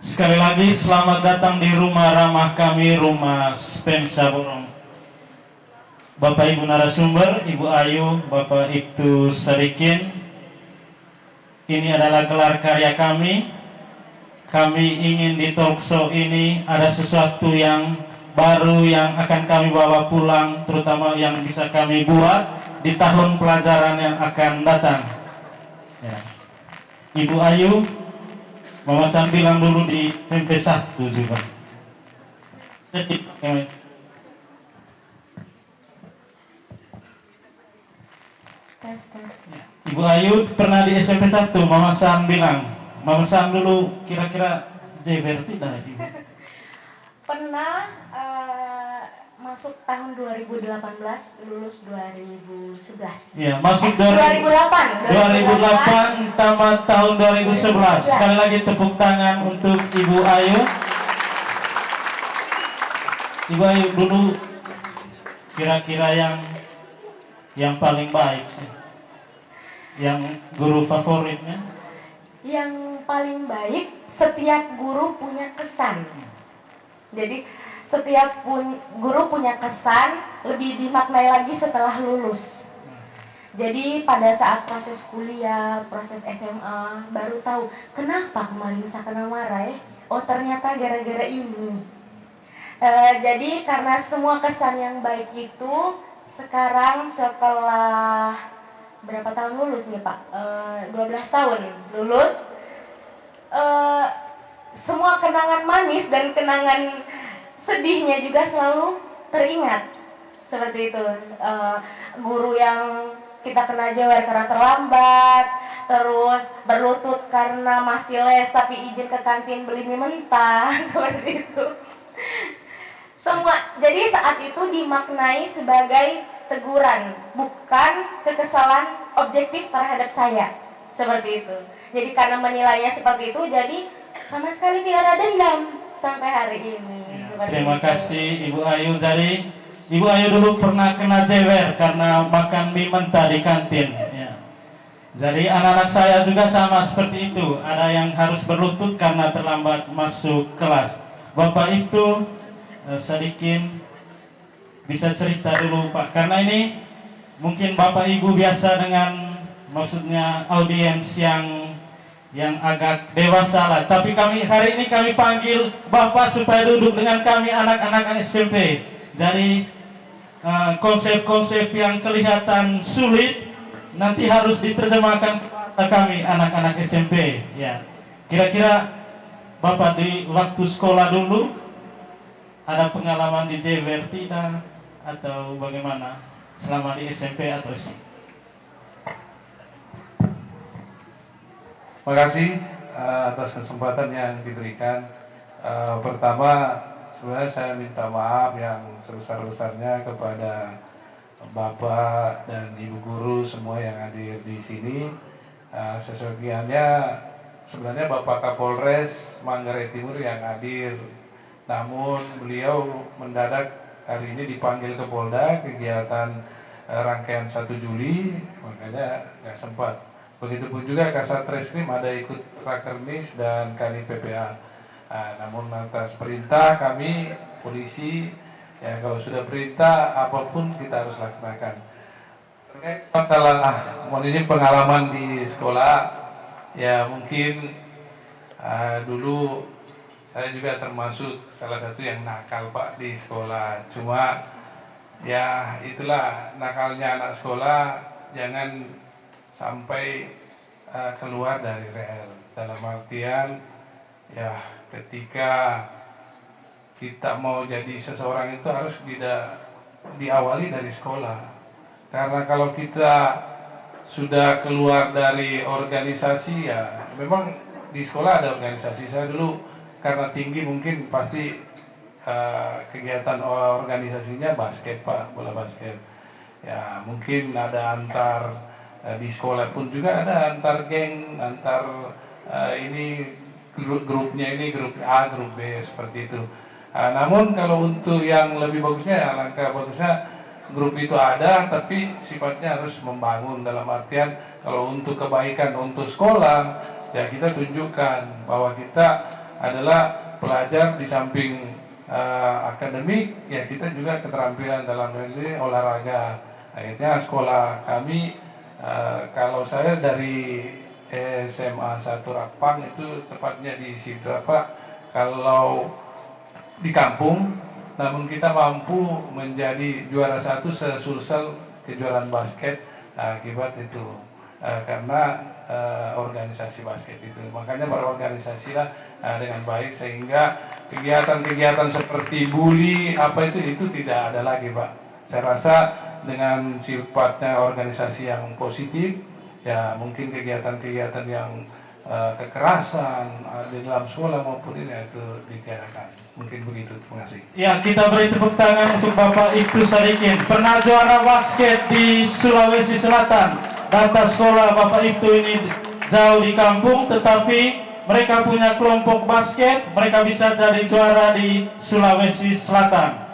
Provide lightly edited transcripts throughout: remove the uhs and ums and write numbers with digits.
Sekali lagi selamat datang di rumah ramah kami, rumah Spensa Borong. Bapak Ibu narasumber, Ibu Ayu, Bapak Ibtu Sadikin, ini adalah gelar karya kami. Kami ingin di talk show ini ada sesuatu yang baru yang akan kami bawa pulang, terutama yang bisa kami buat di tahun pelajaran yang akan datang. Ya. Ibu Ayu, Mama San bilang dulu di MP1 juga. Ibu Ayu pernah di SMP 1, Mama San bilang. Mama San dulu kira-kira jeber tidak Ibu? Pernah masuk tahun 2018, lulus 2011. Iya, masuk 2008. 2008 tamat tahun 2011. Sekali lagi tepuk tangan untuk Ibu Ayu. Ibu Ayu dulu kira-kira yang paling baik sih, yang guru favoritnya? Yang paling baik, setiap guru punya kesan. Jadi setiap guru punya kesan, lebih dimaknai lagi setelah lulus. Jadi pada saat proses kuliah, proses SMA, baru tahu kenapa kemarin bisa kena marah ya. Oh ternyata gara-gara ini. Jadi karena semua kesan yang baik itu, sekarang setelah berapa tahun lulus nih Pak? 12 tahun lulus. Semua kenangan manis dan kenangan sedihnya juga selalu teringat. Seperti itu. Guru yang kita kena jewer karena terlambat, terus berlutut karena masih les tapi izin ke kantin beli mie mentah, seperti itu. Semua, jadi saat itu dimaknai sebagai teguran, bukan kekesalan objektif terhadap saya. Seperti itu. Jadi karena menilainya seperti itu, jadi sama sekali tidak ada dendam sampai hari ini. Ya, terima kasih Ibu Ayu. Dari Ibu Ayu dulu pernah kena jewer karena makan mie mentah di kantin. Ya. Jadi anak-anak saya juga sama seperti itu. Ada yang harus berlutut karena terlambat masuk kelas. Bapak itu Sadikin bisa cerita dulu Pak, karena ini mungkin Bapak Ibu biasa dengan maksudnya audiens yang agak dewasa lah, tapi hari ini kami panggil Bapak supaya duduk dengan kami anak-anak SMP. Dari konsep-konsep yang kelihatan sulit nanti harus diterjemahkan ke bahasa kami anak-anak SMP. Ya, kira-kira Bapak di waktu sekolah dulu ada pengalaman di jewer tidak atau bagaimana selama di SMP atau SMP? Terima kasih atas kesempatan yang diberikan. Pertama, sebenarnya saya minta maaf yang sebesar-besarnya kepada Bapak dan Ibu guru semua yang hadir di sini. Sesuatunya sebenarnya Bapak Kapolres Manggarai Timur yang hadir, namun beliau mendadak hari ini dipanggil ke Polda kegiatan rangkaian 1 Juli, makanya nggak sempat. Begitupun juga Kasat Reskrim ada ikut Rakernis dan Kanit PPA. Namun atas perintah kami polisi, ya kalau sudah perintah apapun kita harus laksanakan. Terkait masalah ini pengalaman di sekolah, ya mungkin dulu saya juga termasuk salah satu yang nakal Pak di sekolah. Cuma ya itulah nakalnya anak sekolah, jangan sampai keluar dari rel. Dalam artian ya ketika kita mau jadi seseorang itu harus diawali dari sekolah. Karena kalau kita sudah keluar dari organisasi, ya memang di sekolah ada organisasi. Saya dulu karena tinggi mungkin pasti kegiatan organisasinya basket Pak, bola basket. Ya mungkin ada antar di sekolah pun juga ada antar geng, antar ini grupnya ini grup A, grup B seperti itu. Namun kalau untuk yang lebih bagusnya, alangkah bagusnya grup itu ada, tapi sifatnya harus membangun dalam artian kalau untuk kebaikan untuk sekolah, ya kita tunjukkan bahwa kita adalah pelajar di samping akademik, ya kita juga keterampilan dalam ini olahraga. Akhirnya sekolah kami, kalau saya dari SMA 1 Rapang itu tepatnya di situ kalau di kampung, namun kita mampu menjadi juara 1 sesulsel kejuaraan basket akibat itu karena organisasi basket itu. Makanya berorganisasilah dengan baik sehingga kegiatan-kegiatan seperti bully itu tidak ada lagi, Pak. Saya rasa dengan sifatnya organisasi yang positif, ya mungkin kegiatan-kegiatan yang kekerasan di dalam sekolah maupun ini itu ditiadakan. Mungkin begitu. Terima kasih. Ya, kita beri tepuk tangan untuk Bapak Ibtu Sadikin, pernah juara basket di Sulawesi Selatan. Data sekolah Bapak Ibtu ini jauh di kampung, tetapi mereka punya kelompok basket, mereka bisa jadi juara di Sulawesi Selatan.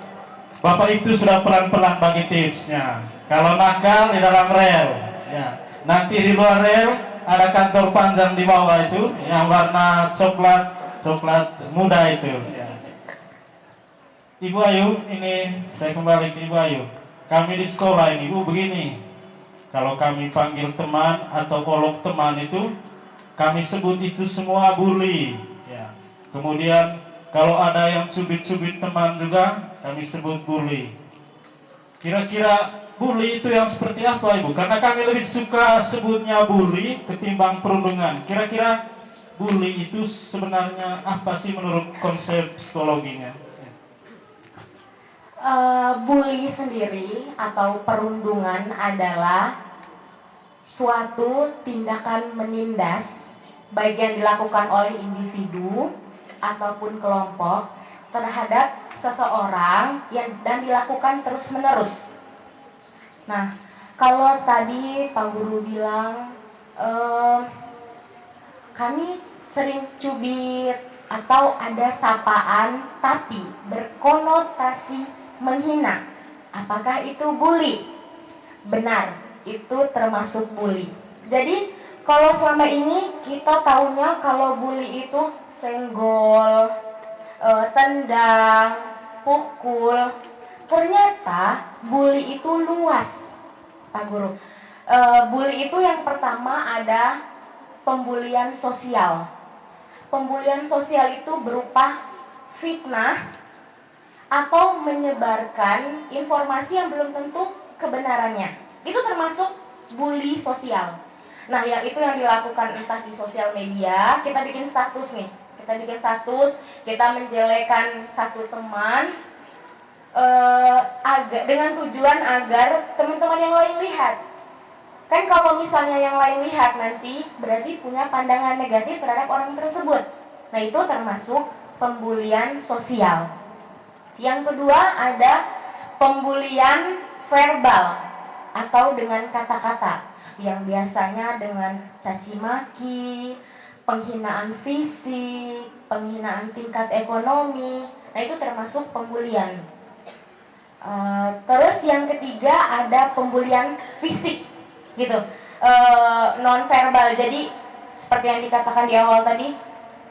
Bapak Ibtu sudah pelan-pelan bagi tipsnya. Kalau nakal di dalam rel, ya. Nanti di luar rel ada kantor panjang di bawah itu yang warna coklat muda itu. Ya. Ibu Ayu, ini saya kembali ke Ibu Ayu. Kami di sekolah ini, Bu, begini. Kalau kami panggil teman atau kolok teman itu, kami sebut itu semua bully. Ya. Kemudian kalau ada yang cubit-cubit teman juga, kami sebut bully. Kira-kira bully itu yang seperti apa, Ibu? Karena kami lebih suka sebutnya bully ketimbang perundungan. Kira-kira bully itu sebenarnya apa sih menurut konsep psikologinya? Bully sendiri atau perundungan adalah suatu tindakan menindas baik yang dilakukan oleh individu ataupun kelompok terhadap seseorang dan dilakukan terus-menerus. Nah, kalau tadi Pak Guru bilang kami sering cubit atau ada sapaan tapi berkonotasi menghina, apakah itu bully? Benar, itu termasuk bully. Jadi kalau selama ini kita tahunya kalau bully itu senggol, tendang, pukul. Ternyata bully itu luas, Pak Guru. Bully itu yang pertama ada pembulian sosial. Pembulian sosial itu berupa fitnah atau menyebarkan informasi yang belum tentu kebenarannya. Itu termasuk bully sosial. Nah, yang itu yang dilakukan entah di sosial media, kita bikin status nih. Kita menjelekan satu teman dengan tujuan agar teman-teman yang lain lihat. Kan kalau misalnya yang lain lihat nanti berarti punya pandangan negatif terhadap orang tersebut. Nah, itu termasuk pembulian sosial. Yang kedua ada pembulian verbal atau dengan kata-kata yang biasanya dengan caci maki, penghinaan fisik, penghinaan tingkat ekonomi. Nah, itu termasuk pembulian. Terus yang ketiga ada pembulian fisik gitu, non verbal. Jadi seperti yang dikatakan di awal tadi,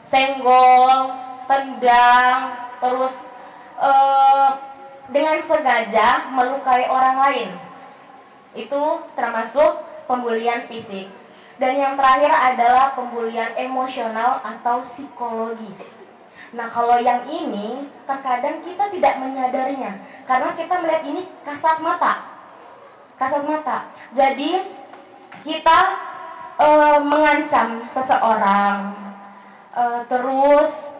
senggol, tendang, terus dengan sengaja melukai orang lain. Itu termasuk pembulian fisik. Dan yang terakhir adalah pembulian emosional atau psikologis. Nah, kalau yang ini terkadang kita tidak menyadarinya karena kita melihat ini kasat mata. Jadi kita mengancam seseorang, terus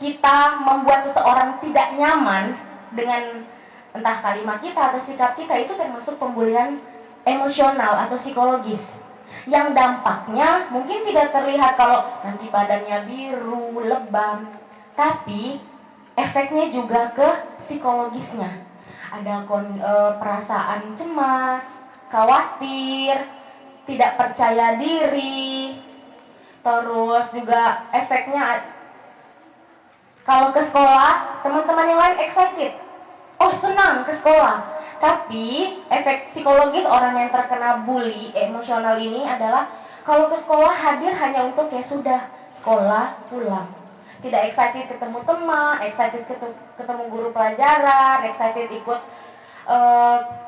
kita membuat seseorang tidak nyaman dengan entah kalimat kita atau sikap kita, itu termasuk pembulian emosional atau psikologis. Yang dampaknya mungkin tidak terlihat kalau nanti badannya biru, lebam, tapi efeknya juga ke psikologisnya. Ada perasaan cemas, khawatir, tidak percaya diri, terus juga efeknya kalau ke sekolah, teman-teman yang lain excited, oh senang ke sekolah. Tapi efek psikologis orang yang terkena bully emosional ini adalah kalau ke sekolah hadir hanya untuk ya sudah sekolah pulang, tidak excited ketemu teman, excited ketemu guru pelajaran, excited ikut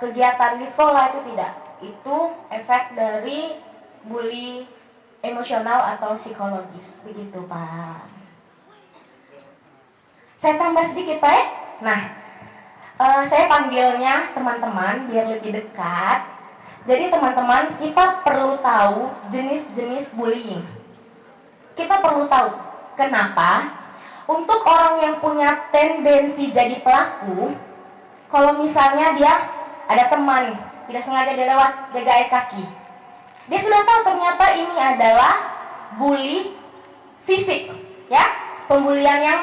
kegiatan di sekolah, itu tidak. Itu efek dari bully emosional atau psikologis, begitu Pak. Saya tambah sedikit Pak. Nah, saya panggilnya teman-teman biar lebih dekat. Jadi teman-teman, kita perlu tahu jenis-jenis bullying. Kita perlu tahu kenapa. Untuk orang yang punya tendensi jadi pelaku, kalau misalnya dia ada teman tidak sengaja dia lewat, dia gait kaki, dia sudah tahu ternyata ini adalah bully fisik, ya, pembulian yang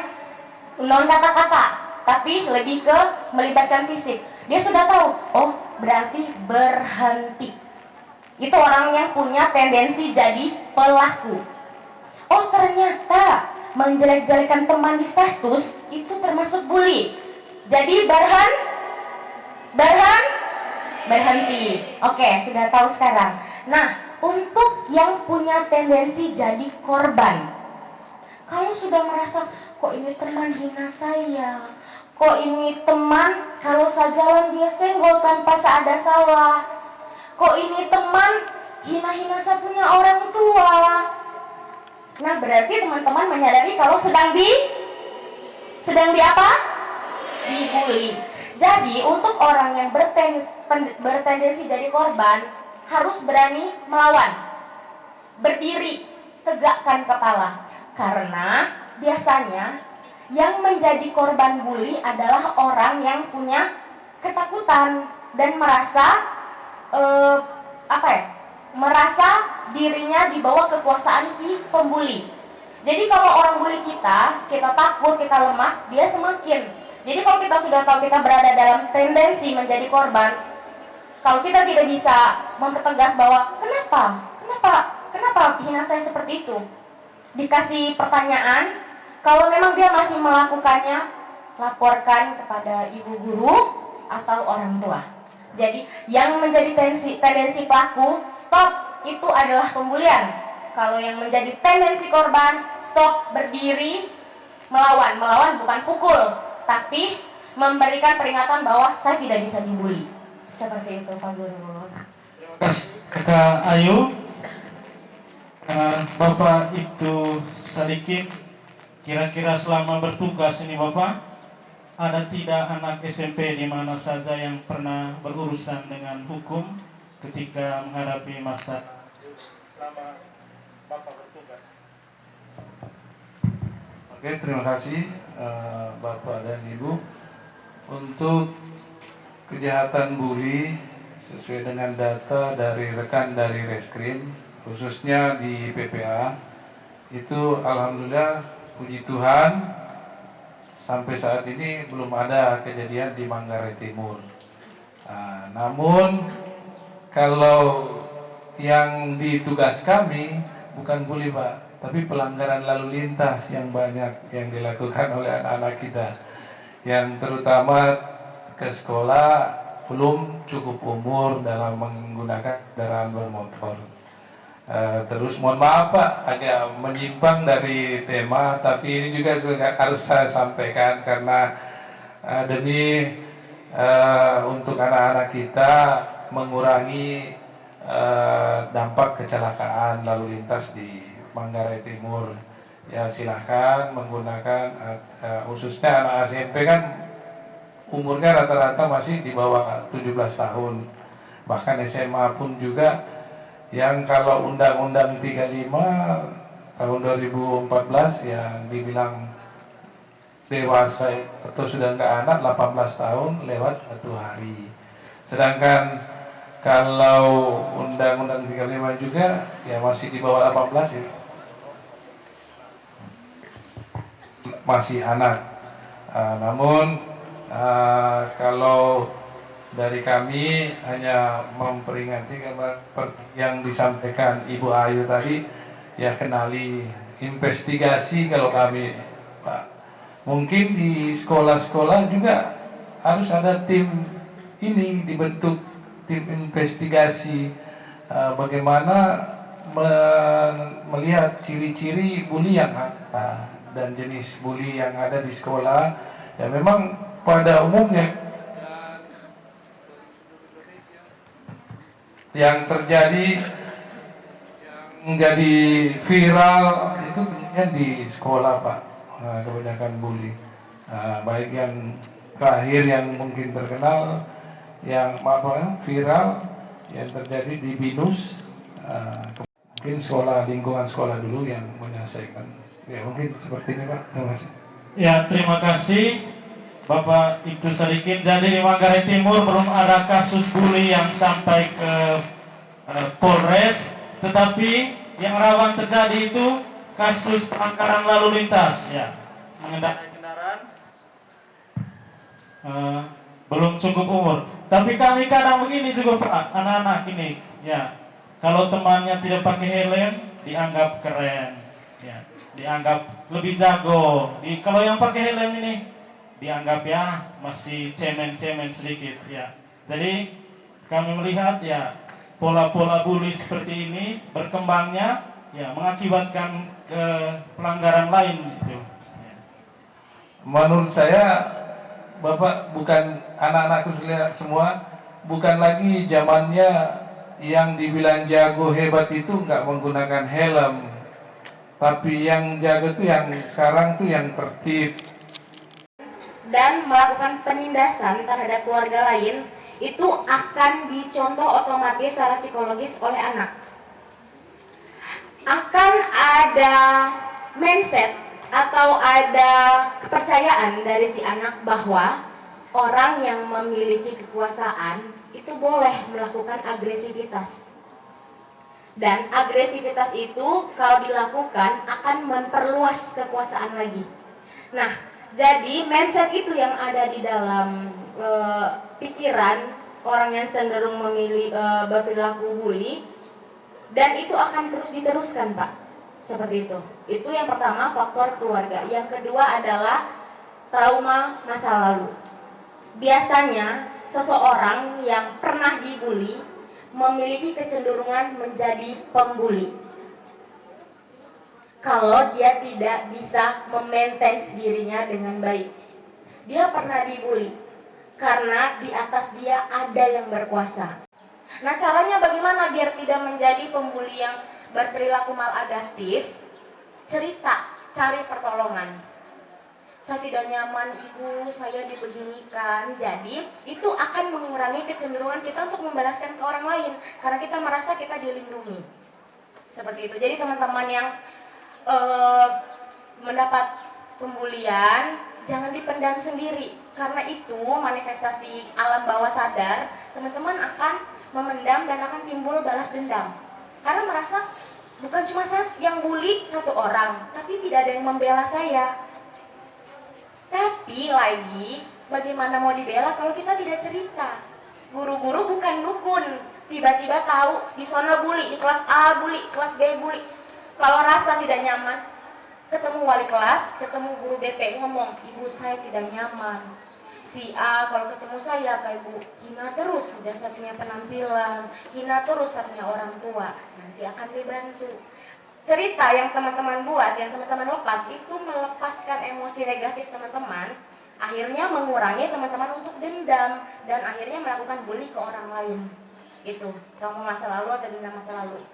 non kata-kata, tapi lebih ke melibatkan fisik. Dia sudah tahu, oh berarti berhenti. Itu orang yang punya tendensi jadi pelaku. Oh ternyata menjelek-jelekan teman di status itu termasuk bully. Jadi berhenti. Oke, sudah tahu sekarang. Nah, untuk yang punya tendensi jadi korban, kalau sudah merasa kok ini teman hina saya, kok ini teman kalau saya jalan dia senggol tanpa ada salah, kok ini teman hina-hina saya punya orang tua. Nah, berarti teman-teman menyadari kalau sedang di apa? Dibully. Jadi untuk orang yang bertendensi jadi korban harus berani melawan, berdiri, tegakkan kepala. Karena biasanya yang menjadi korban bully adalah orang yang punya ketakutan dan merasa merasa dirinya di bawah kekuasaan si pembuli. Jadi kalau orang bully kita takut, kita lemah, dia semakin. Jadi kalau kita sudah tahu kita berada dalam tendensi menjadi korban, kalau kita tidak bisa mempertegas bahwa kenapa hina saya seperti itu, dikasih pertanyaan, kalau memang dia masih melakukannya, laporkan kepada ibu guru atau orang tua. Jadi yang menjadi tendensi pelaku, stop, itu adalah pembulian. Kalau yang menjadi tendensi korban, stop, berdiri, melawan bukan pukul, tapi memberikan peringatan bahwa saya tidak bisa dibully. Seperti itu Pak Guru. Terima kasih Kakak Ayu. Bapak itu sedikit, kira-kira selama bertugas ini Bapak, ada tidak anak SMP di mana saja yang pernah berurusan dengan hukum ketika menghadapi masa selama Bapak bertugas? Oke, terima kasih Bapak dan Ibu. Untuk kejahatan bully sesuai dengan data dari rekan dari Reskrim, khususnya di PPA, itu alhamdulillah puji Tuhan sampai saat ini belum ada kejadian di Manggarai Timur. Namun kalau yang ditugas kami bukan bully Pak, tapi pelanggaran lalu lintas yang banyak yang dilakukan oleh anak-anak kita, yang terutama ke sekolah belum cukup umur dalam menggunakan kendaraan bermotor. Terus mohon maaf Pak, agak menyimpang dari tema, tapi ini juga harus saya sampaikan karena demi untuk anak-anak kita mengurangi dampak kecelakaan lalu lintas di Manggarai Timur. Ya silahkan menggunakan, khususnya anak SMP kan umurnya rata-rata masih di bawah 17 tahun. Bahkan SMA pun juga, yang kalau Undang-Undang 35 tahun 2014 yang dibilang dewasa atau sudah enggak anak 18 tahun lewat 1 hari. Sedangkan kalau Undang-Undang 35 juga ya masih di bawah 18 ya, masih anak. Namun kalau dari kami hanya memperingati karena yang disampaikan Ibu Ayu tadi, ya kenali, investigasi. Kalau kami Pak, mungkin di sekolah-sekolah juga harus ada tim ini dibentuk, tim investigasi, bagaimana melihat ciri-ciri bully yang apa. dan jenis bully yang ada di sekolah. Ya memang pada umumnya yang terjadi, yang menjadi viral itu biasanya di sekolah Pak. Kebanyakan bully. Baik yang terakhir yang mungkin terkenal, yang viral yang terjadi di BINUS, mungkin lingkungan sekolah dulu yang menyelesaikan. Ya mungkin seperti ini Pak. Terima kasih. Ya, terima kasih Bapak Ibtu Sadikin. Jadi di Manggarai Timur belum ada kasus bully yang sampai ke Polres, tetapi yang rawan terjadi itu kasus pelanggaran lalu lintas, ya, mengendarai kendaraan belum cukup umur. Tapi kami kadang begini juga Pak, anak-anak ini, ya, kalau temannya tidak pakai helm dianggap keren, ya, dianggap lebih jago. Kalau yang pakai helm ini dianggap ya masih cemen-cemen sedikit, ya. Jadi kami melihat ya pola-pola bully seperti ini berkembangnya, ya, mengakibatkan pelanggaran lain itu. Ya. Menurut saya Bapak, bukan anak-anakku semua, bukan lagi zamannya yang dibilang jago hebat itu nggak menggunakan helm, tapi yang jago itu yang sekarang tuh yang tertib dan melakukan penindasan terhadap keluarga lain, itu akan dicontoh otomatis secara psikologis oleh anak. Akan ada mindset atau ada kepercayaan dari si anak bahwa orang yang memiliki kekuasaan itu boleh melakukan agresivitas. Dan agresivitas itu kalau dilakukan akan memperluas kekuasaan lagi. Nah, jadi mindset itu yang ada di dalam pikiran orang yang cenderung memilih berperilaku bully, dan itu akan terus diteruskan Pak, seperti itu. Itu yang pertama, faktor keluarga. Yang kedua adalah trauma masa lalu. Biasanya seseorang yang pernah dibully memiliki kecenderungan menjadi pembuli kalau dia tidak bisa memaintain dirinya dengan baik. Dia pernah dibully karena di atas dia ada yang berkuasa. Nah, caranya bagaimana biar tidak menjadi pembuli yang berperilaku maladaptif? Cerita, cari pertolongan. Saya tidak nyaman ibu, saya dibeginikan. Jadi itu akan mengurangi kecenderungan kita untuk membalaskan ke orang lain, karena kita merasa kita dilindungi. Seperti itu. Jadi teman-teman yang mendapat pembulian, jangan dipendam sendiri, karena itu manifestasi alam bawah sadar. Teman-teman akan memendam dan akan timbul balas dendam, karena merasa bukan cuma saya yang bully satu orang, tapi tidak ada yang membela saya. Tapi lagi, bagaimana mau dibela kalau kita tidak cerita? Guru-guru bukan dukun, tiba-tiba tahu di sana bully, di kelas A bully, kelas B bully. Kalau rasa tidak nyaman, ketemu wali kelas, ketemu guru BP, ngomong, ibu saya tidak nyaman. Si A kalau ketemu saya kayak ibu, hina terus sejak saya punya penampilan, hina terus saya punya orang tua. Nanti akan dibantu. Cerita yang teman-teman buat, yang teman-teman lepas, itu melepaskan emosi negatif teman-teman, akhirnya mengurangi teman-teman untuk dendam, dan akhirnya melakukan bully ke orang lain. Itu trauma masa lalu atau dendam masa lalu.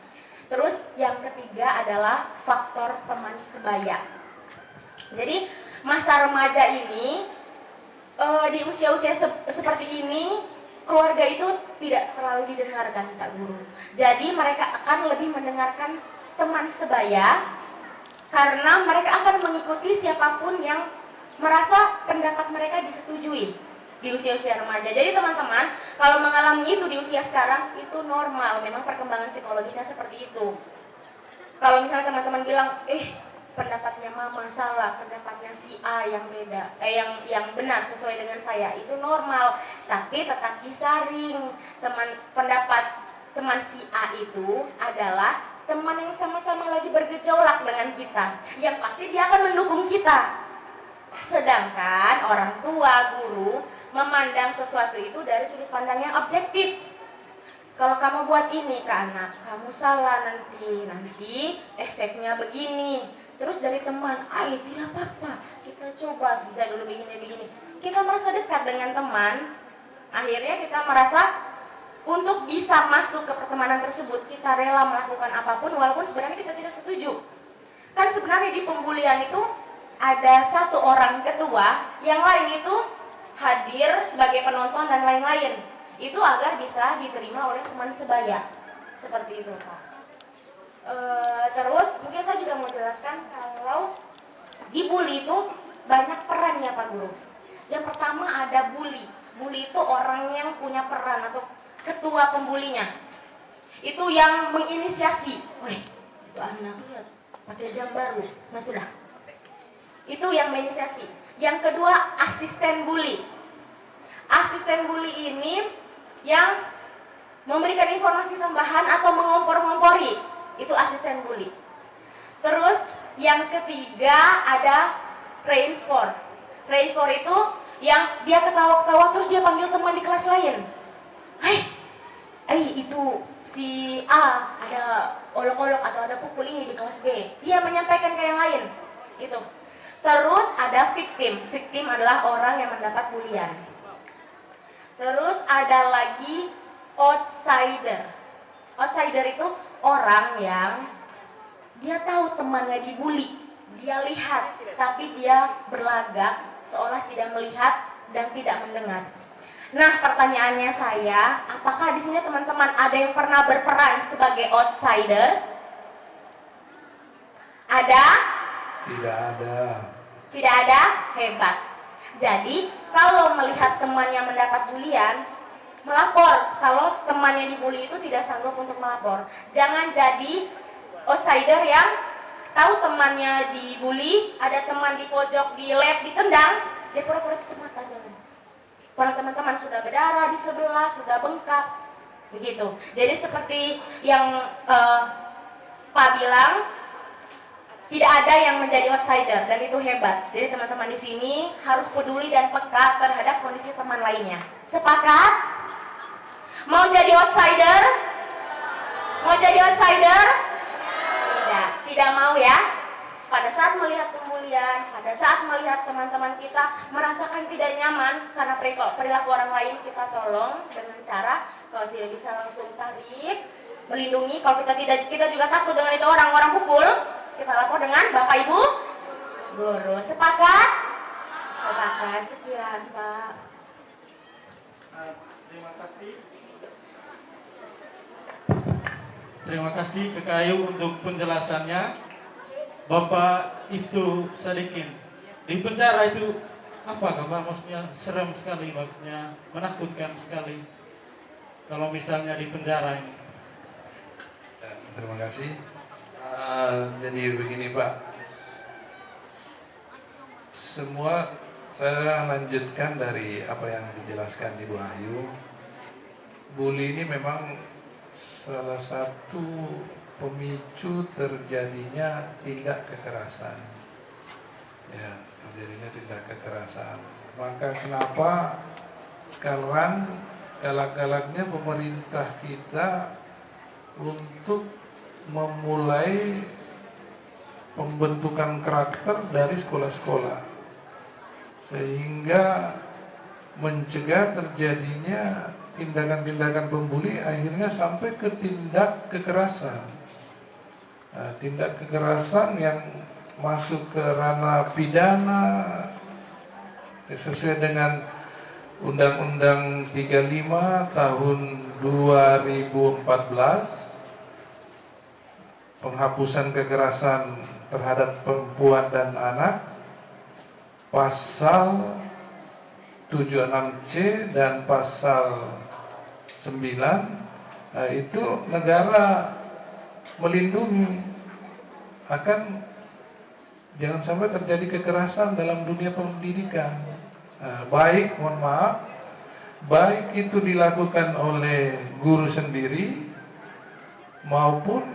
Terus yang ketiga adalah faktor teman sebaya. Jadi masa remaja ini, di usia-usia seperti ini, keluarga itu tidak terlalu didengarkan Pak Guru. Jadi mereka akan lebih mendengarkan teman sebaya, karena mereka akan mengikuti siapapun yang merasa pendapat mereka disetujui di usia-usia remaja. Jadi teman-teman, kalau mengalami itu di usia sekarang, itu normal. Memang perkembangan psikologisnya seperti itu. Kalau misalnya teman-teman bilang, pendapatnya mama salah, pendapatnya si A yang beda, yang benar sesuai dengan saya, itu normal. Tapi tetap disaring. Pendapat teman si A itu adalah teman yang sama-sama lagi bergejolak dengan kita, yang pasti dia akan mendukung kita. Sedangkan orang tua, guru memandang sesuatu itu dari sudut pandang yang objektif. Kalau kamu buat ini ke anak, kamu salah, nanti efeknya begini. Terus dari teman, tidak apa-apa, kita coba saja dulu begini-begini. Kita merasa dekat dengan teman, akhirnya kita merasa untuk bisa masuk ke pertemanan tersebut, kita rela melakukan apapun walaupun sebenarnya kita tidak setuju. Kan sebenarnya di pembulian itu ada satu orang ketua, yang lain itu hadir sebagai penonton dan lain-lain. Itu agar bisa diterima oleh teman sebaya. Seperti itu, Pak. Terus mungkin saya juga mau jelaskan kalau dibully itu banyak perannya, Pak Guru. Yang pertama ada bully. Bully itu orang yang punya peran atau ketua pembulinya. Itu yang menginisiasi. Wih, itu anak lihat pakai jam baru. Nah sudah. Itu yang menginisiasi. Yang kedua asisten bully. Asisten bully ini yang memberikan informasi tambahan atau mengompor-ngompori. Itu asisten bully. Terus yang ketiga ada reinforce. Reinforce itu yang dia ketawa-ketawa terus dia panggil teman di kelas lain. Itu si A ada olok-olok atau ada pukul ini di kelas B. Dia menyampaikan ke yang lain. Itu. Terus ada victim. Victim adalah orang yang mendapat bulian. Terus ada lagi outsider. Outsider itu orang yang dia tahu temannya dibully, dia lihat, tapi dia berlagak seolah tidak melihat dan tidak mendengar. Nah, pertanyaannya saya, apakah di sini teman-teman ada yang pernah berperan sebagai outsider? Ada? Tidak ada. Tidak ada? Hebat. Jadi, kalau melihat temannya mendapat bulian, melapor. Kalau temannya dibully itu tidak sanggup untuk melapor. Jangan jadi outsider yang tahu temannya dibully, ada teman di pojok di lab ditendang, dia pura-pura tutup mata. Jangan. Para teman-teman sudah berdarah di sebelah, sudah bengkak, begitu. Jadi seperti yang Pak bilang, tidak ada yang menjadi outsider dan itu hebat. Jadi teman-teman di sini harus peduli dan peka terhadap kondisi teman lainnya. Sepakat? Mau jadi outsider? Mau jadi outsider? Tidak mau ya. Pada saat melihat pembulian, pada saat melihat teman-teman kita merasakan tidak nyaman karena perilaku orang lain, kita tolong dengan cara kalau tidak bisa langsung tarik, melindungi. Kalau kita juga takut dengan itu orang pukul, kita lapor dengan Bapak Ibu Guru. Sepakat? Sepakat. Sekian, Pak. Terima kasih. Terima kasih ke Kayu untuk penjelasannya. Bapak itu sedikit di penjara itu apa kabar? Maksudnya serem sekali, maksudnya menakutkan sekali. Kalau misalnya di penjara ini. Terima kasih. Jadi begini Pak, semua saya lanjutkan dari apa yang dijelaskan Ibu Ayu. Bully ini memang salah satu pemicu terjadinya tindak kekerasan. Ya, terjadinya tindak kekerasan. Maka kenapa sekarang galak-galaknya pemerintah kita untuk memulai pembentukan karakter dari sekolah-sekolah, sehingga mencegah terjadinya tindakan-tindakan pembuli akhirnya sampai ke tindak kekerasan. Tindak kekerasan yang masuk ke ranah pidana sesuai dengan Undang-Undang 35 tahun 2014, penghapusan kekerasan terhadap perempuan dan anak, pasal 76C dan pasal 9, itu negara melindungi akan jangan sampai terjadi kekerasan dalam dunia pendidikan. Baik itu dilakukan oleh guru sendiri maupun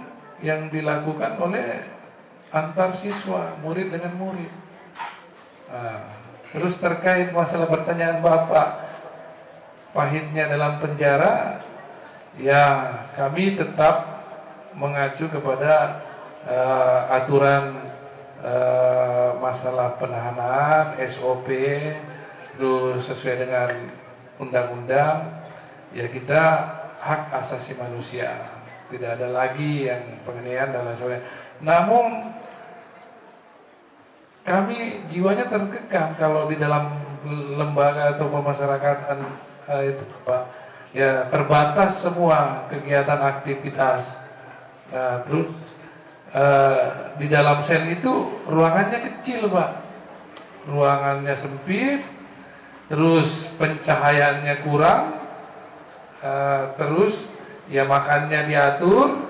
yang dilakukan oleh antar siswa, murid dengan murid. Terus terkait masalah pertanyaan Bapak, pahitnya dalam penjara, ya kami tetap mengacu kepada aturan masalah penahanan, SOP, terus sesuai dengan undang-undang, ya kita hak asasi manusia, tidak ada lagi yang penganiayaan dan lain sebagainya. Namun kami jiwanya terkekang kalau di dalam lembaga atau pemasyarakatan itu Pak, ya terbatas semua kegiatan aktivitas. Nah, terus di dalam sel itu ruangannya kecil Pak, ruangannya sempit, terus pencahayaannya kurang, terus ya makannya diatur,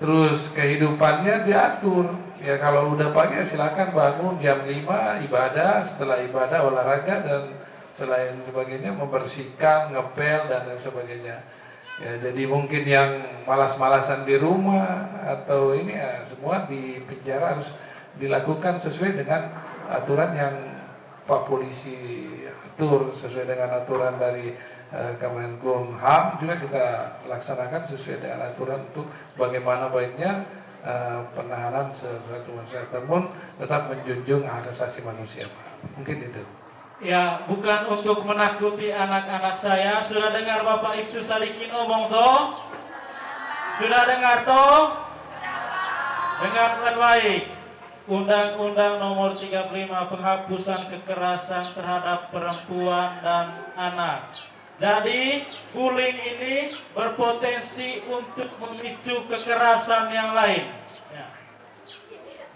terus kehidupannya diatur. Ya kalau udah pagi silakan bangun jam 5 ibadah, setelah ibadah olahraga dan selain sebagainya membersihkan, ngepel dan lain sebagainya. Ya jadi mungkin yang malas-malasan di rumah atau ini ya, semua di penjara harus dilakukan sesuai dengan aturan yang Pak Polisi atur, sesuai dengan aturan dari Kemenkumham juga kita laksanakan sesuai dengan aturan untuk bagaimana baiknya penahanan sesuatu manusia, namun tetap menjunjung hak asasi manusia Pak. Mungkin itu. Ya, bukan untuk menakuti anak-anak saya. Sudah dengar Bapak Ibtu Sadikin omong toh? Sudah dengar toh? Dengarkan baik. Undang-Undang Nomor 35 Penghapusan Kekerasan Terhadap Perempuan dan Anak. Jadi, bullying ini berpotensi untuk memicu kekerasan yang lain. Ya.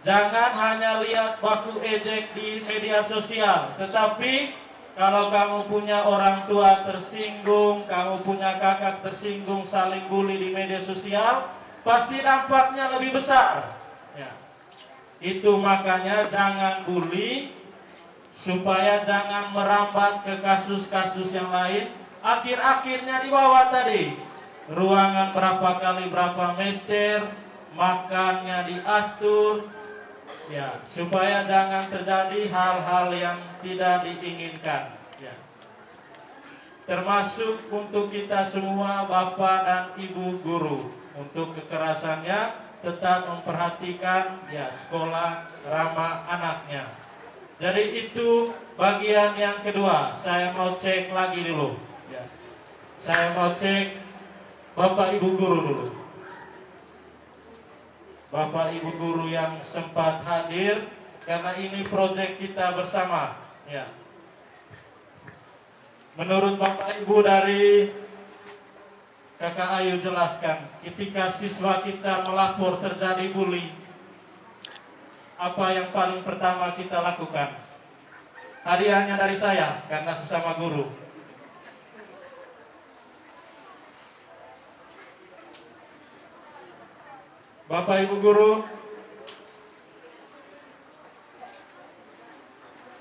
Jangan hanya lihat baku ejek di media sosial, tetapi kalau kamu punya orang tua tersinggung, kamu punya kakak tersinggung, saling bully di media sosial, pasti dampaknya lebih besar. Ya. Itu makanya jangan bully, supaya jangan merambat ke kasus-kasus yang lain. Akhir-akhirnya di bawah tadi, ruangan berapa kali berapa meter, makannya diatur, ya, supaya jangan terjadi hal-hal yang tidak diinginkan. Ya. Termasuk untuk kita semua, Bapak dan Ibu guru, untuk kekerasannya tetap memperhatikan ya sekolah ramah anaknya. Jadi itu bagian yang kedua. Saya mau cek lagi dulu. Ya. Saya mau cek Bapak Ibu guru dulu. Bapak Ibu guru yang sempat hadir, karena ini proyek kita bersama. Ya. Menurut Bapak Ibu dari Kakak Ayu jelaskan, ketika siswa kita melapor terjadi bully, apa yang paling pertama kita lakukan? Hadiahnya dari saya, karena sesama guru. Bapak Ibu guru,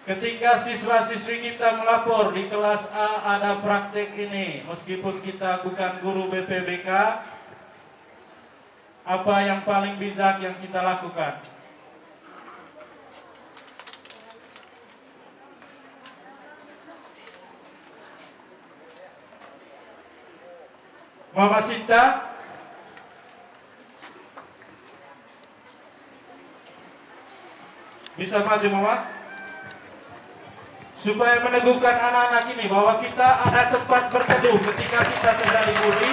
ketika siswa-siswi kita melapor di kelas A ada praktek ini, meskipun kita bukan guru BPBK, apa yang paling bijak yang kita lakukan? Mama Sinta, bisa maju Mama? Supaya meneguhkan anak-anak ini bahwa kita ada tempat berteduh ketika kita terjadi bully,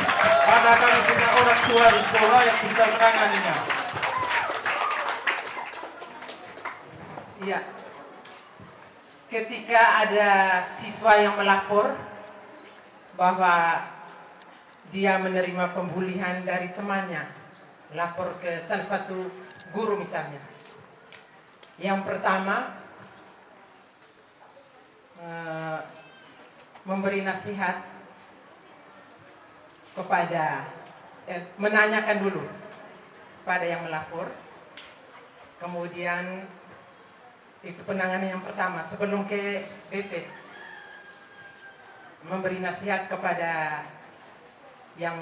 karena kami punya orang tua di sekolah yang bisa menanganinya. Iya. Ketika ada siswa yang melapor bahwa dia menerima pembulian dari temannya, lapor ke salah satu guru misalnya. Yang pertama, memberi nasihat kepada, menanyakan dulu pada yang melapor. Kemudian itu penanganan yang pertama sebelum ke BP. Memberi nasihat kepada yang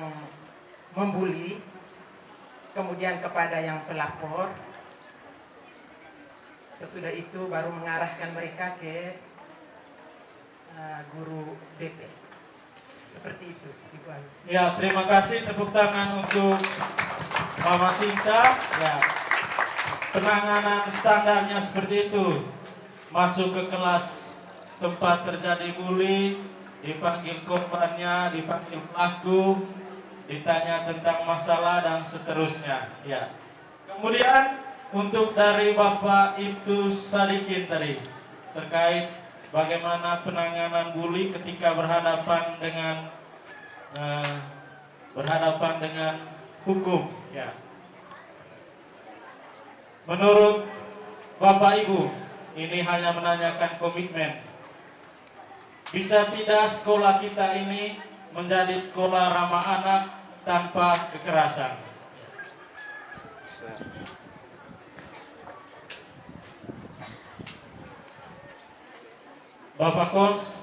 membuli, kemudian kepada yang pelapor. Sesudah itu baru mengarahkan mereka ke guru BP. Seperti itu, Ibu Ayu. Ya, terima kasih, tepuk tangan untuk Mama Sinta. Ya. penanganan standarnya seperti itu. Masuk ke kelas tempat terjadi bully, dipanggil korbannya, dipanggil pelaku, ditanya tentang masalah dan seterusnya. Ya. Kemudian untuk dari Bapak Ibtu Sadikin tadi terkait bagaimana penanganan bully ketika berhadapan dengan hukum. Ya. Menurut Bapak Ibu, ini hanya menanyakan komitmen. Bisa tidak sekolah kita ini menjadi sekolah ramah anak tanpa kekerasan? Bapak Kos.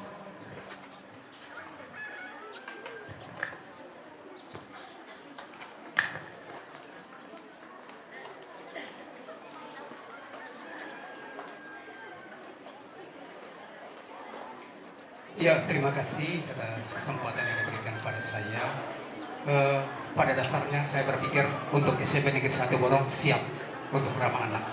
Ya, terima kasih atas kesempatan yang diberikan pada saya. Pada dasarnya saya berpikir untuk SMP Negeri 1 Borong siap untuk ramah anak.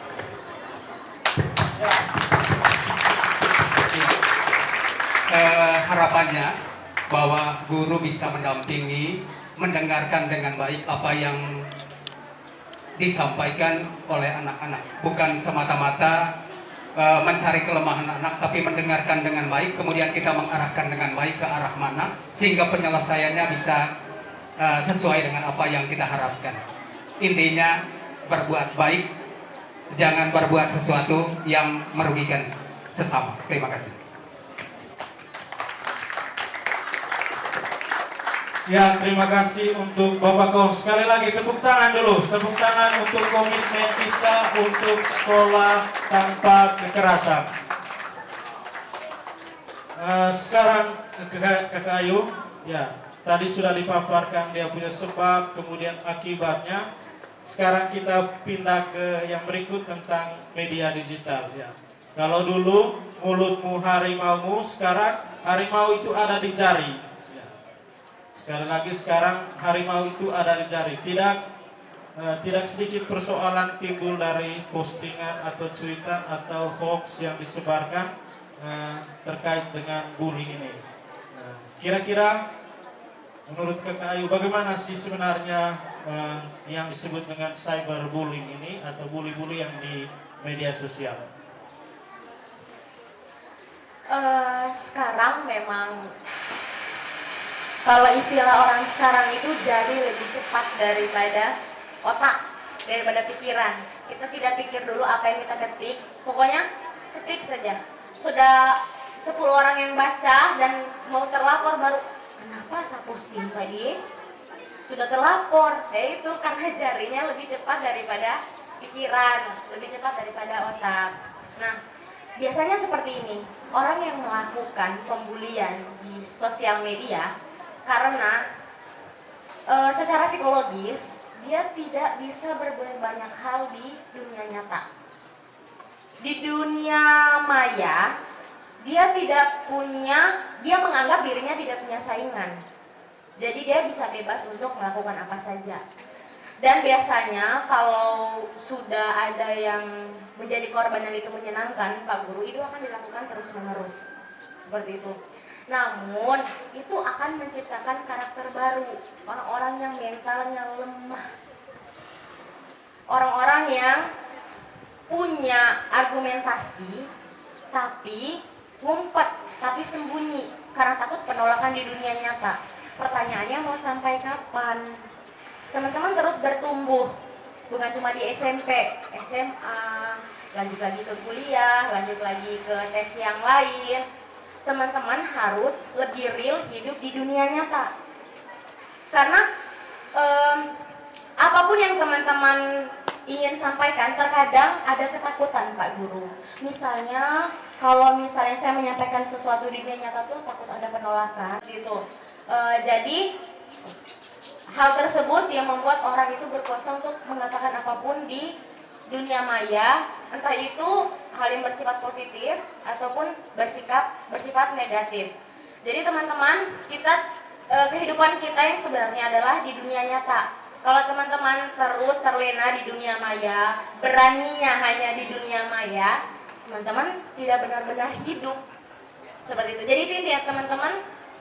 Harapannya bahwa guru bisa mendampingi, mendengarkan dengan baik apa yang disampaikan oleh anak-anak, bukan semata-mata mencari kelemahan anak, tapi mendengarkan dengan baik, kemudian kita mengarahkan dengan baik ke arah mana, sehingga penyelesaiannya bisa sesuai dengan apa yang kita harapkan. Intinya berbuat baik, jangan berbuat sesuatu yang merugikan sesama. Terima kasih. Ya, terima kasih untuk Bapak Kos. Sekali lagi tepuk tangan dulu. Tepuk tangan untuk komitmen kita untuk sekolah tanpa kekerasan. Sekarang ke Ayu. Ya, tadi sudah dipaparkan dia punya sebab, kemudian akibatnya. Sekarang kita pindah ke yang berikut tentang media digital. Ya. Kalau dulu mulutmu harimaumu, sekarang harimau itu ada di jari. Sekali lagi sekarang harimau itu ada di jari. Tidak sedikit persoalan timbul dari postingan atau cuitan atau hoax yang disebarkan terkait dengan bullying ini. Kira-kira menurut Kakak Ayu bagaimana sih sebenarnya yang disebut dengan cyberbullying ini atau bully-bully yang di media sosial? Sekarang memang kalau istilah orang sekarang itu jari lebih cepat daripada otak, daripada pikiran. Kita tidak pikir dulu apa yang kita ketik, pokoknya ketik saja. Sudah 10 orang yang baca dan mau terlapor baru, kenapa saya posting tadi? Sudah terlapor, ya itu karena jarinya lebih cepat daripada pikiran, lebih cepat daripada otak. Nah, biasanya seperti ini, orang yang melakukan pembulian di sosial media karena secara psikologis dia tidak bisa berbuat banyak hal di dunia nyata. Di dunia maya dia menganggap dirinya tidak punya saingan. Jadi dia bisa bebas untuk melakukan apa saja. Dan biasanya kalau sudah ada yang menjadi korban dan itu menyenangkan, Pak Guru, itu akan dilakukan terus-menerus. Seperti itu. Namun itu akan menciptakan karakter baru, orang-orang yang mentalnya lemah, orang-orang yang punya argumentasi tapi ngumpet, tapi sembunyi karena takut penolakan di dunia nyata. Pertanyaannya mau sampai kapan? Teman-teman terus bertumbuh, bukan cuma di SMP, SMA, lanjut lagi ke kuliah, lanjut lagi ke tes yang lain. Teman-teman harus lebih real hidup di dunia nyata. Karena apapun yang teman-teman ingin sampaikan, terkadang ada ketakutan Pak Guru. Misalnya, kalau misalnya saya menyampaikan sesuatu di dunia nyata tuh takut ada penolakan gitu. Jadi hal tersebut yang membuat orang itu berkuasa untuk mengatakan apapun di dunia maya, entah itu hal yang bersifat positif ataupun bersifat negatif. Jadi teman-teman, kehidupan kita yang sebenarnya adalah di dunia nyata. Kalau teman-teman terus terlena di dunia maya, beraninya hanya di dunia maya, teman-teman tidak benar-benar hidup. Seperti itu. Jadi itu intinya teman-teman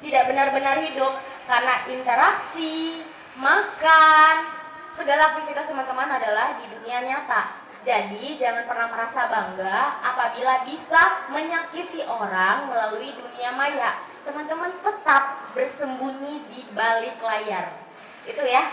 tidak benar-benar hidup karena interaksi, makan, segala aktivitas teman-teman adalah di dunia nyata. Jadi jangan pernah merasa bangga apabila bisa menyakiti orang melalui dunia maya. Teman-teman tetap bersembunyi di balik layar. Itu ya.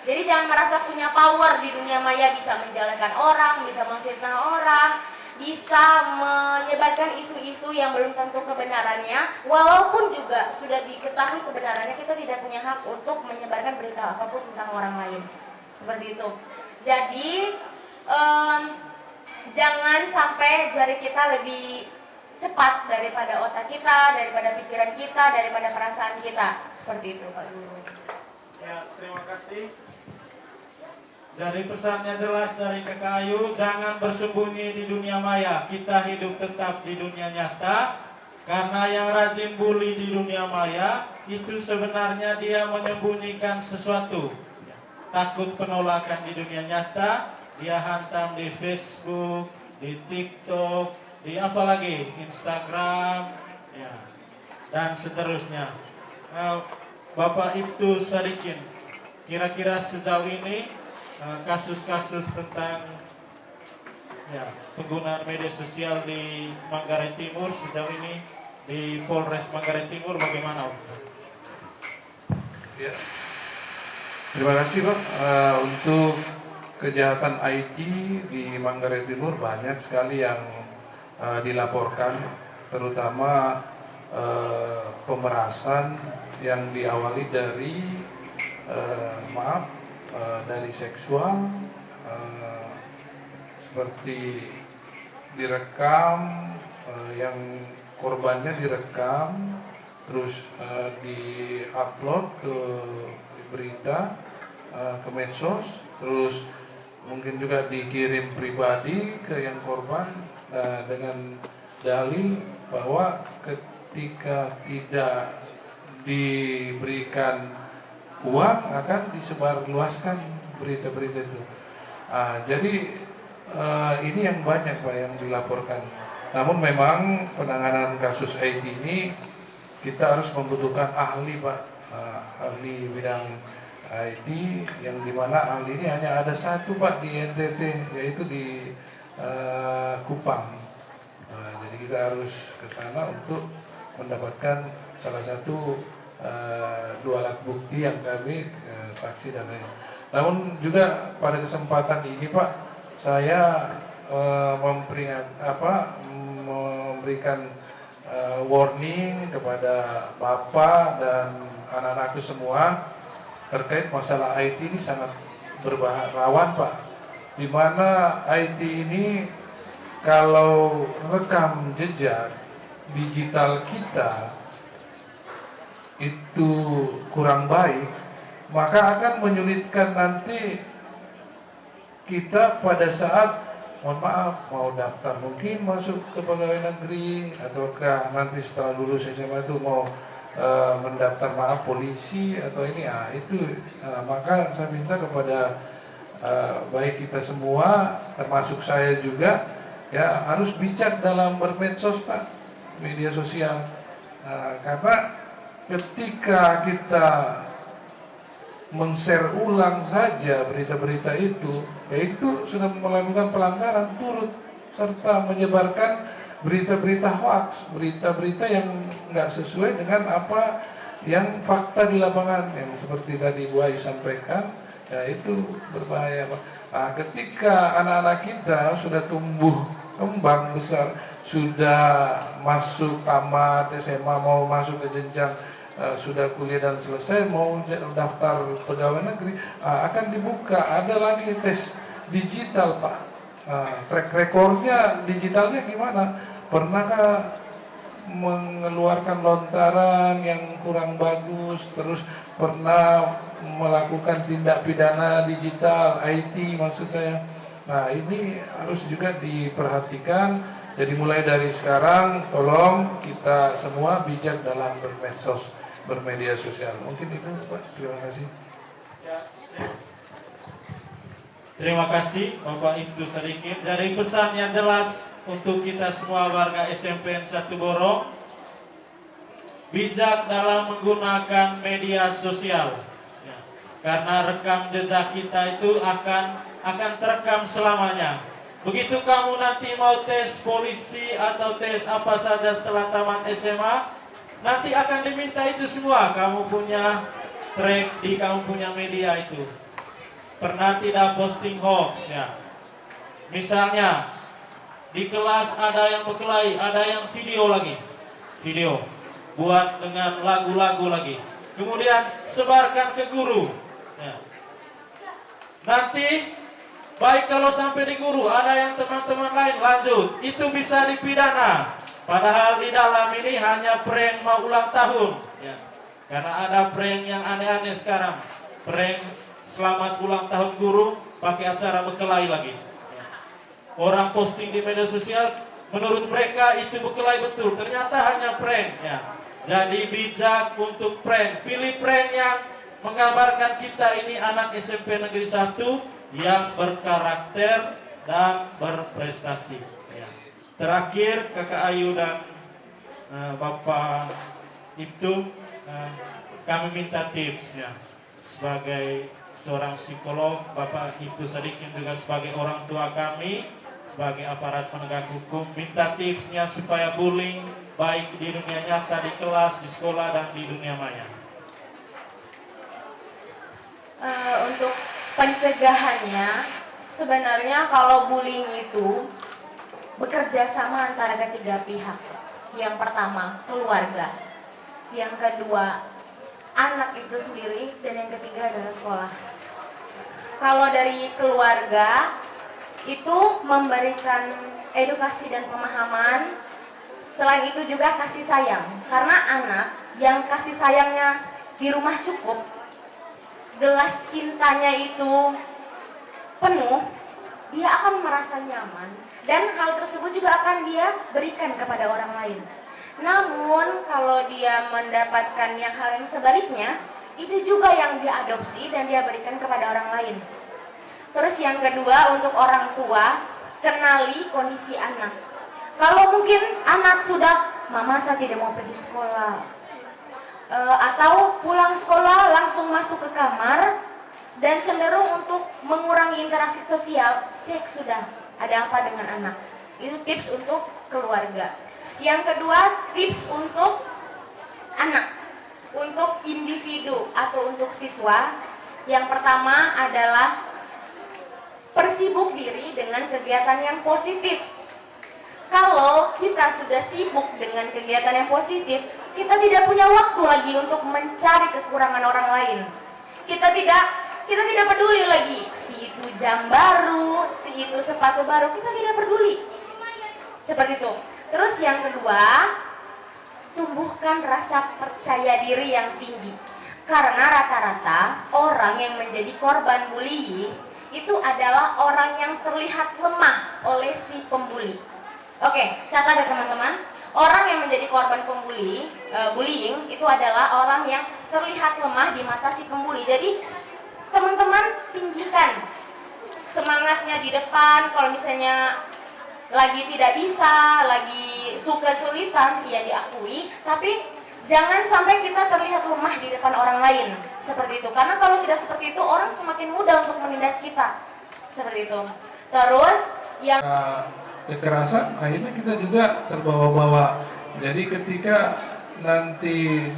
Jadi jangan merasa punya power di dunia maya, bisa menjalankan orang, bisa memfitnah orang, bisa menyebarkan isu-isu yang belum tentu kebenarannya. Walaupun juga sudah diketahui kebenarannya, kita tidak punya hak untuk menyebarkan berita apapun tentang orang lain. Seperti itu. Jadi jangan sampai jari kita lebih cepat daripada otak kita, daripada pikiran kita, daripada perasaan kita. Seperti itu, Pak Guru. Ya, terima kasih. Jadi pesannya jelas dari Kakak Ayu, jangan bersembunyi di dunia maya. Kita hidup tetap di dunia nyata. Karena yang rajin bully di dunia maya, itu sebenarnya dia menyembunyikan sesuatu. Takut penolakan di dunia nyata, dia hantam di Facebook, di TikTok, di apa lagi, Instagram, ya, dan seterusnya. Bapak Ibtu Sadikin, kira-kira sejauh ini kasus-kasus tentang penggunaan media sosial di Manggarai Timur sejauh ini di Polres Manggarai Timur bagaimana? Ya. Terima kasih Pak. Untuk kejahatan IT di Manggarai Timur banyak sekali yang dilaporkan, terutama pemerasan yang diawali dari dari seksual, seperti direkam, yang korbannya direkam terus di-upload ke berita, ke medsos, terus mungkin juga dikirim pribadi ke yang korban dengan dalil bahwa ketika tidak diberikan uang akan disebarluaskan berita-berita itu. Jadi ini yang banyak Pak yang dilaporkan. Namun memang penanganan kasus IT ini kita harus membutuhkan ahli Pak, ahli bidang IT yang dimana ahli ini hanya ada satu Pak di NTT, yaitu di Kupang. Jadi kita harus ke sana untuk mendapatkan salah satu dua alat bukti yang kami saksi dan lain. Namun juga pada kesempatan ini Pak, saya memberikan warning kepada Bapak dan anak-anakku semua terkait masalah IT ini sangat rawan Pak. Di mana IT ini kalau rekam jejak digital kita itu kurang baik, maka akan menyulitkan nanti kita pada saat mohon maaf mau daftar mungkin masuk ke pegawai negeri, ataukah nanti setelah lulus SMA itu mau mendaftar polisi atau ini maka saya minta kepada baik kita semua termasuk saya juga ya harus bijak dalam bermedsos Pak, media sosial, karena ketika kita men-share ulang saja berita-berita itu, yaitu sudah melakukan pelanggaran turut serta menyebarkan berita-berita hoax, berita-berita yang nggak sesuai dengan apa yang fakta di lapangan, yang seperti tadi Bu Ayu sampaikan, ya itu berbahaya Pak. Ketika anak-anak kita sudah tumbuh kembang besar, sudah masuk tamat SMA, mau masuk ke jenjang sudah kuliah dan selesai, mau daftar pegawai negeri, akan dibuka ada lagi tes digital Pak. Track recordnya digitalnya gimana? Pernahkah mengeluarkan lontaran yang kurang bagus, terus pernah melakukan tindak pidana digital, IT maksud saya. Nah ini harus juga diperhatikan. Jadi mulai dari sekarang tolong kita semua bijak dalam bermedsos, bermedia sosial. Mungkin itu Pak, terima kasih. Terima kasih Bapak Ibtu sedikit. Jadi pesan yang jelas untuk kita semua warga SMP 1 Borong, bijak dalam menggunakan media sosial. Ya, karena rekam jejak kita itu akan terekam selamanya. Begitu kamu nanti mau tes polisi atau tes apa saja setelah tamat SMA, nanti akan diminta itu semua. Kamu punya track di kamu punya media itu. Pernah tidak posting hoax ya? Misalnya di kelas ada yang berkelahi, ada yang video lagi, video buat dengan lagu-lagu lagi, kemudian sebarkan ke guru. Ya. Nanti baik kalau sampai di guru, ada yang teman-teman lain lanjut, itu bisa dipidana. Padahal di dalam ini hanya prank mau ulang tahun. Ya. Karena ada prank yang aneh-aneh sekarang, prank selamat ulang tahun guru pakai acara berkelahi lagi. Orang posting di media sosial, menurut mereka itu berkelahi betul, ternyata hanya prank ya. Jadi bijak untuk prank, pilih prank yang menggambarkan kita ini anak SMP Negeri 1 yang berkarakter dan berprestasi ya. Terakhir Kakak Ayu dan Bapak Ibtu, kami minta tips ya. Sebagai seorang psikolog, Bapak Ibtu Sadikin juga sebagai orang tua kami, sebagai aparat penegak hukum, minta tipsnya supaya bullying baik di dunia nyata, di kelas, di sekolah, dan di dunia maya. Untuk pencegahannya, sebenarnya kalau bullying itu bekerja sama antara ketiga pihak. Yang pertama, keluarga. Yang kedua, anak itu sendiri, dan yang ketiga adalah sekolah. Kalau dari keluarga itu memberikan edukasi dan pemahaman, selain itu juga kasih sayang. Karena anak yang kasih sayangnya di rumah cukup, gelas cintanya itu penuh, dia akan merasa nyaman, dan hal tersebut juga akan dia berikan kepada orang lain. Namun kalau dia mendapatkan hal yang sebaliknya, itu juga yang dia adopsi dan dia berikan kepada orang lain. Terus yang kedua, untuk orang tua, kenali kondisi anak. Kalau mungkin anak sudah, mama saya tidak mau pergi sekolah, atau pulang sekolah langsung masuk ke kamar dan cenderung untuk mengurangi interaksi sosial, cek sudah ada apa dengan anak. Itu tips untuk keluarga. Yang kedua, tips untuk anak, untuk individu atau untuk siswa. Yang pertama adalah persibuk diri dengan kegiatan yang positif. Kalau kita sudah sibuk dengan kegiatan yang positif, kita tidak punya waktu lagi untuk mencari kekurangan orang lain. Kita tidak peduli lagi, si itu jam baru, si itu sepatu baru, kita tidak peduli. Seperti itu. Terus yang kedua, tumbuhkan rasa percaya diri yang tinggi. Karena rata-rata orang yang menjadi korban bullying itu adalah orang yang terlihat lemah oleh si pembuli. Oke, catat ya teman-teman. Orang yang menjadi korban bullying itu adalah orang yang terlihat lemah di mata si pembuli. Jadi teman-teman tinggikan semangatnya di depan. Kalau misalnya lagi tidak bisa, lagi kesulitan, ya diakui. Tapi jangan sampai kita terlihat lemah di depan orang lain. Seperti itu. Karena kalau sudah seperti itu, orang semakin mudah untuk menindas kita. Seperti itu. Terus yang kekerasan, akhirnya kita juga terbawa-bawa. Jadi ketika nanti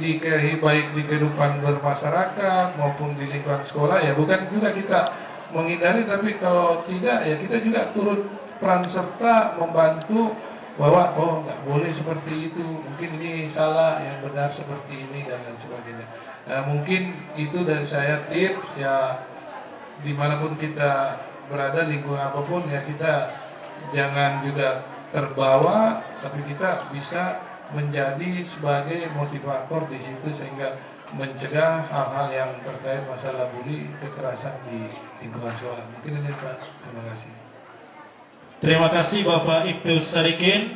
baik di kehidupan bermasyarakat maupun di lingkungan sekolah, ya bukan juga kita menghindari, tapi kalau tidak ya kita juga turut peran serta membantu bahwa oh nggak boleh seperti itu, mungkin ini salah, yang benar seperti ini dan lain sebagainya. Nah, mungkin itu dari saya tips ya, dimanapun kita berada, lingkungan apapun ya, kita jangan juga terbawa, tapi kita bisa menjadi sebagai motivator di situ sehingga mencegah hal-hal yang terkait masalah bully, kekerasan di lingkungan sekolah. Mungkin ini Pak. Terima kasih. Terima kasih Bapak Ibtu Sadikin.